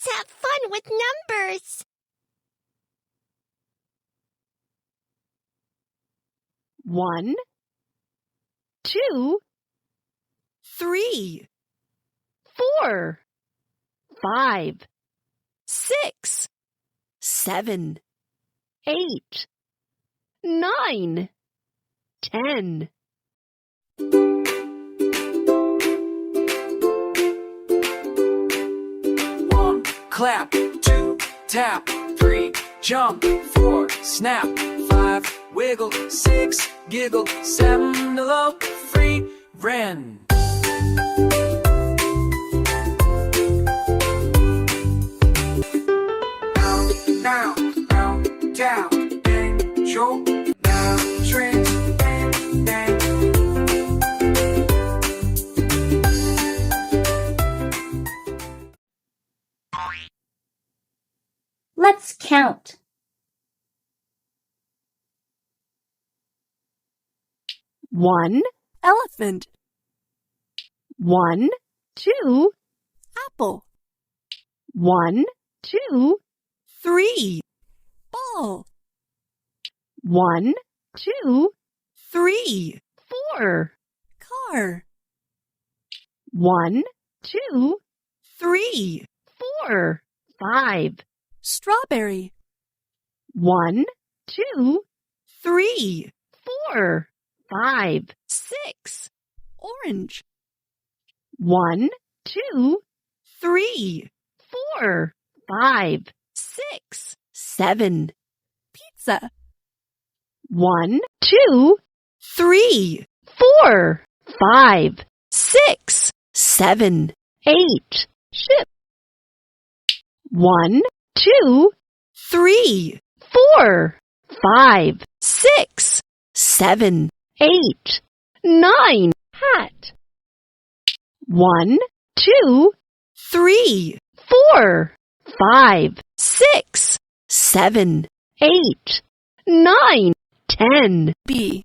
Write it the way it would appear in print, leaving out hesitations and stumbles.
Let's have fun with numbers. 1, 2, 3, 4, 5, 6, 7, 8, 9, 10. One, clap, 2, tap, 3, jump, 4, snap, 5, wiggle, 6, giggle, 7, elope, free, ran. Now, down, bang, jolt, now, trance, bang, bang. Let's count. 1, Elephant. 1, 2, Apple. 1, 2, 3. Ball. 1, 2, 3, 4. Car. 1, 2, 3, 4, 5. Strawberry. 1, 2, 3, 4, 5, 6. Orange. 1, 2, 3, 4, 5, 6, 7. Pizza. 1, 2, 3, 4, 5, 6, 7, 8. Ship. 1, 2, 3, 4, 5, 6, 7, 8, 9. Hat. 1, 2, 3, 4, 5, 6, 7, 8, 9, 10. Bee.